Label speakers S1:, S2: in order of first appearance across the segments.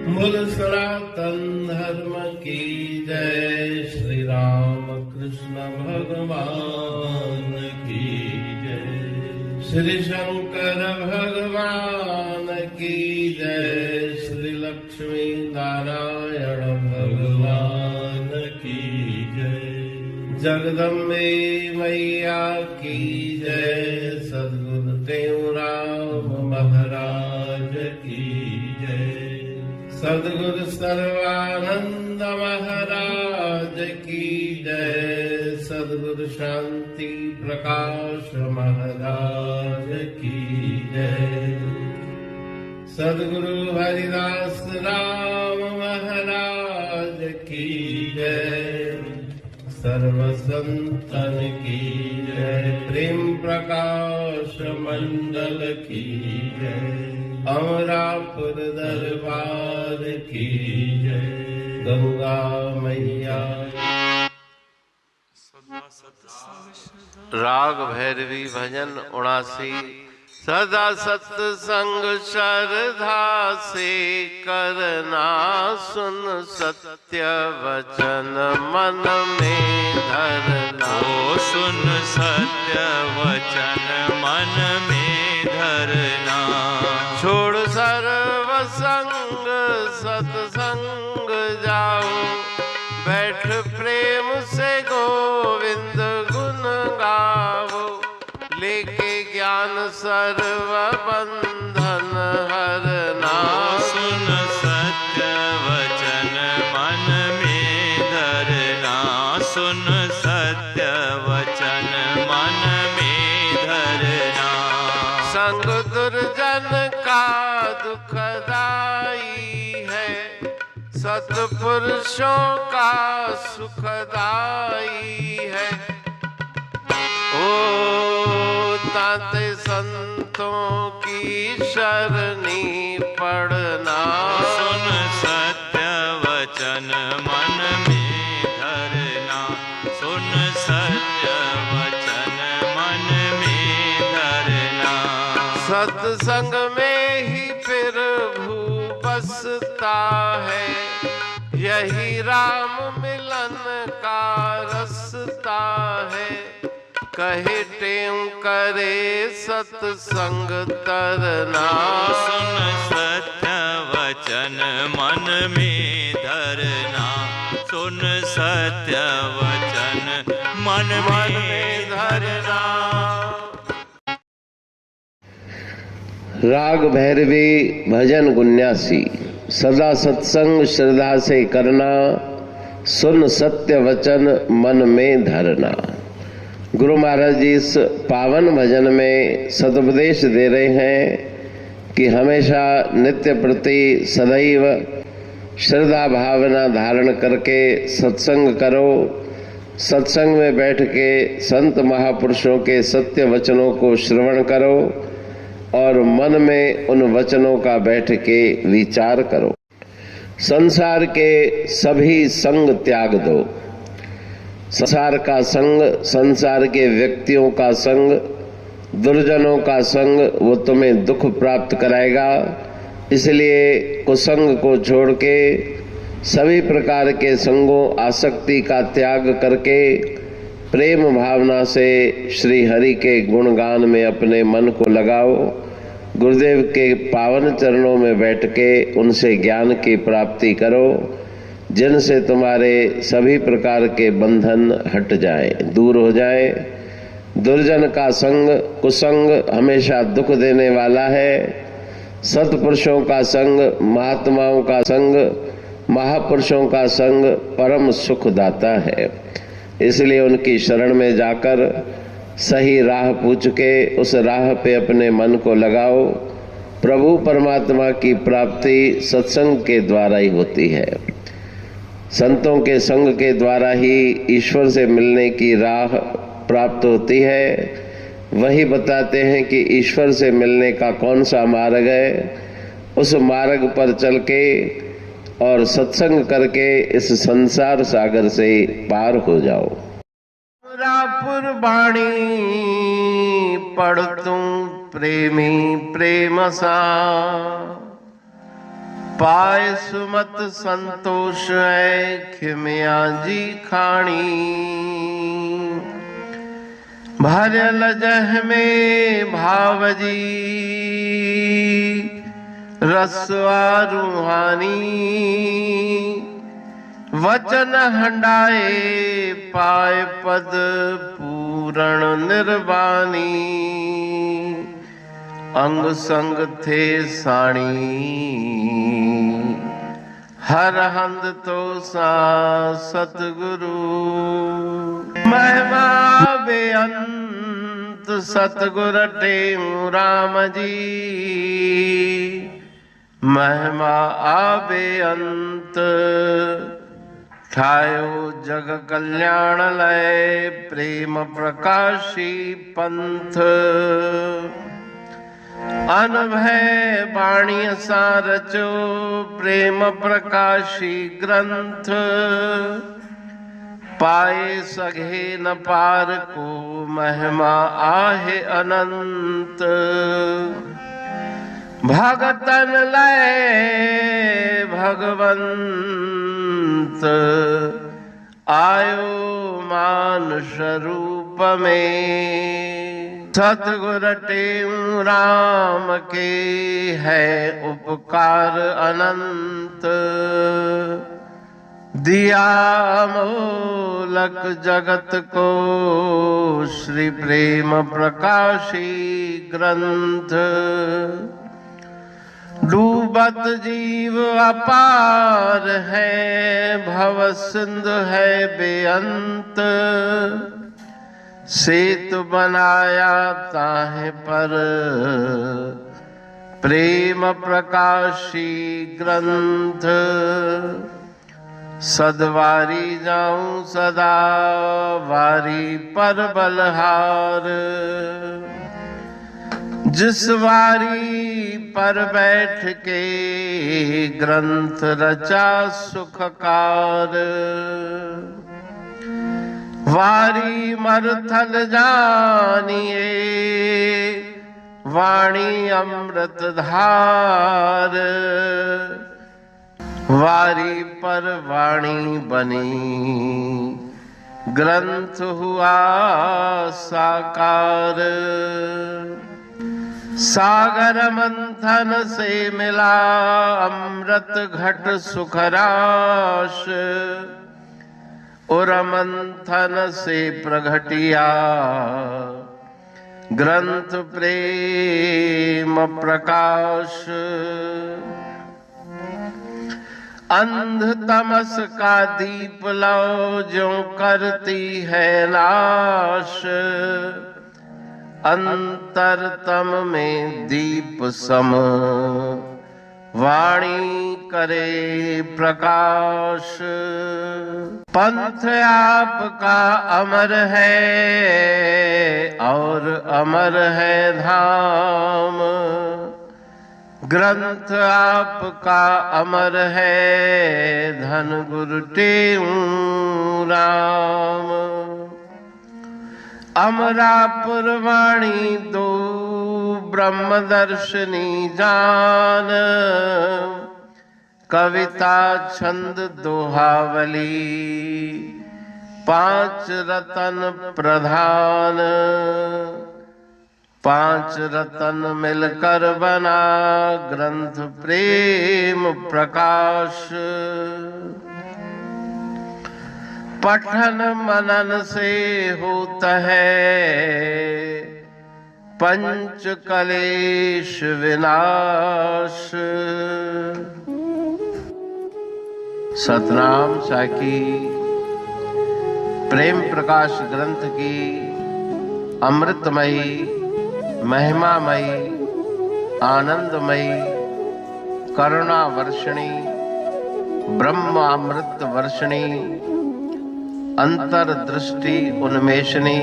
S1: बोल सनातन धर्म की जय। श्री राम कृष्ण भगवान की जय। श्री शंकर भगवान की जय। श्री लक्ष्मी नारायण भगवान की जय। जगदम्बे मैया की जय। सद्गुरु देवराम महाराज की जय। सद्गुरु सर्वानंद महाराज की जय। सद्गुरु शांति प्रकाश महाराज की जय। सद्गुरु हरिदास राम महाराज की जय। सर्व संतन की जय। प्रेम प्रकाश मंडल की जय। अमरापुर दरबार की जय। गंगा मैया। राग भैरवी भजन 79। सदा सत्संग श्रद्धा से करना, सुन सत्य वचन मन में धरना।
S2: ओ सुन सत्य वचन मन में धरना।
S1: छोड़ सर्व संग सत्संग जाओ। बैठ प्रेम से गोविंद गुण गाओ। लेके ज्ञान सर्व बंधन हरना।
S2: सुन सत्य वचन मन में धरना। सुन सत्य वचन मन में धरना।
S1: संग दुर्जन का दुखदाई है। सत्पुरुषों का सुखदाई है। ओ ताते संतों की शरणी पढ़ना।
S2: सुन सत्य वचन मन में धरना। सुन सत्य वचन मन में धरना।
S1: सत्संग में ही प्रभु बसता है। यही राम मिलन का रसता है। कहे टेम करे सत्संग तरना।
S2: सुन सत्य वचन मन में धरना। सुन सत्य वचन मन में धरना।
S1: राग भैरवी भजन 79। सदा सत्संग श्रद्धा से करना, सुन सत्य वचन मन में धरना। गुरु महाराज जी इस पावन भजन में सदुपदेश दे रहे हैं कि हमेशा नित्य प्रति सदैव श्रद्धा भावना धारण करके सत्संग करो। सत्संग में बैठ के संत महापुरुषों के सत्य वचनों को श्रवण करो और मन में उन वचनों का बैठ के विचार करो। संसार के सभी संग त्याग दो। संसार का संग, संसार के व्यक्तियों का संग, दुर्जनों का संग वो तुम्हें दुख प्राप्त कराएगा। इसलिए कुसंग को छोड़ के सभी प्रकार के संगों आसक्ति का त्याग करके प्रेम भावना से श्री हरि के गुणगान में अपने मन को लगाओ। गुरुदेव के पावन चरणों में बैठ के उनसे ज्ञान की प्राप्ति करो, जिनसे तुम्हारे सभी प्रकार के बंधन हट जाए, दूर हो जाए। दुर्जन का संग, कुसंग हमेशा दुख देने वाला है। सत्पुरुषों का संग, महात्माओं का संग, महापुरुषों का संग परम सुख दाता है। इसलिए उनकी शरण में जाकर सही राह पूछ के उस राह पे अपने मन को लगाओ। प्रभु परमात्मा की प्राप्ति सत्संग के द्वारा ही होती है। संतों के संग के द्वारा ही ईश्वर से मिलने की राह प्राप्त होती है। वही बताते हैं कि ईश्वर से मिलने का कौन सा मार्ग है। उस मार्ग पर चल के और सत्संग करके इस संसार सागर से पार हो जाओ। रापुर बाणी पढ़ तुम प्रेमी प्रेम सा। पाए सुमत संतोष है खिमिया जी खाणी। भरल जह में भावजी रसवा रूहानी। वचन हंडाए पाए पद पूरण निर्वाणी। अंग संग थे साणी हर हंद तो सा सतगुरु। महिमा बेअंत सतगुर टेऊ राम जी। महिमा आबे अंत ठायो जग कल्याण लय। प्रेम प्रकाशी पंथ अनभय बाणी सारचो। प्रेम प्रकाशी ग्रंथ पाए सघे न पार को। महिमा आहे अनंत भगतन लय भगवंत। आयो मानुष रूप में। सतगुर टेऊ राम के है उपकार अनंत। दिया मोलक जगत को श्री प्रेम प्रकाशी ग्रंथ। डूबत जीव अपार है भव सिंध है बेअंत। सेतु बनाया ताहे पर प्रेम प्रकाशी ग्रंथ। सदवारी जाऊं सदा वारी पर बलहार। जिस वारी पर बैठ के ग्रंथ रचा सुखकार। वारी मरथल जानिए वाणी अमृत धार। वारी पर वाणी बनी ग्रंथ हुआ साकार। सागर मंथन से मिला अमृत घट सुखराश। और मंथन से प्रगटिया ग्रंथ प्रेम प्रकाश। अंध तमस का दीप लो जो करती है नाश। अंतरतम में दीप सम वाणी करे प्रकाश। पंथ आपका अमर है और अमर है धाम। ग्रंथ आपका अमर है धन गुरु टेऊ राम। अमरापुर वाणी दो ब्रह्मदर्शनी जान। कविता छंद दोहावली पांच रतन प्रधान। पांच रतन मिलकर बना ग्रंथ प्रेम प्रकाश। पठन मनन से होता है पंच कलेश विनाश। सतनाम साखी प्रेम प्रकाश ग्रंथ की अमृतमयी महिमामयी आनंदमयी करुणा वर्षिणी ब्रह्म अमृत वर्षिणी अंतर्दृष्टि उन्मेषणी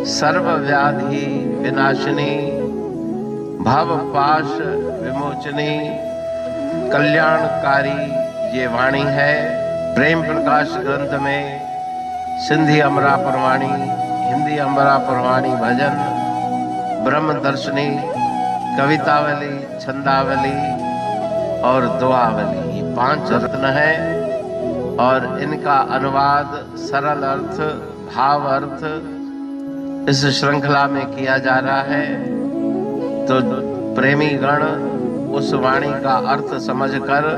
S1: सर्व व्याधि विनाशिनी भव पाश विमोचनी कल्याणकारी ये वाणी है। प्रेम प्रकाश ग्रंथ में सिंधी अमरापुर वाणी, हिंदी अमरापुर वाणी भजन, ब्रह्म दर्शनी, कवितावली, छंदावली और दुआवली, ये 5 रत्न है और इनका अनुवाद सरल अर्थ, भाव अर्थ इस श्रृंखला में किया जा रहा है। तो प्रेमी गण उस वाणी का अर्थ समझकर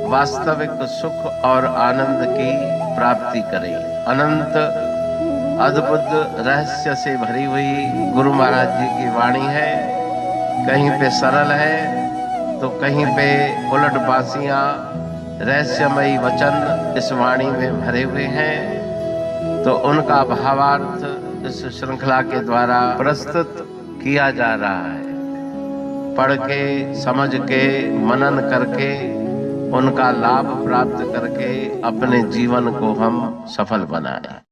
S1: वास्तविक सुख और आनंद की प्राप्ति करें। अनंत अद्भुत रहस्य से भरी हुई गुरु महाराज जी की वाणी है। कहीं पे सरल है तो कहीं पे उलट बासियां, रहस्यमयी वचन इस वाणी में भरे हुए हैं। तो उनका भावार्थ इस श्रृंखला के द्वारा प्रस्तुत किया जा रहा है। पढ़ के, समझ के, मनन करके, उनका लाभ प्राप्त करके अपने जीवन को हम सफल बनाएं।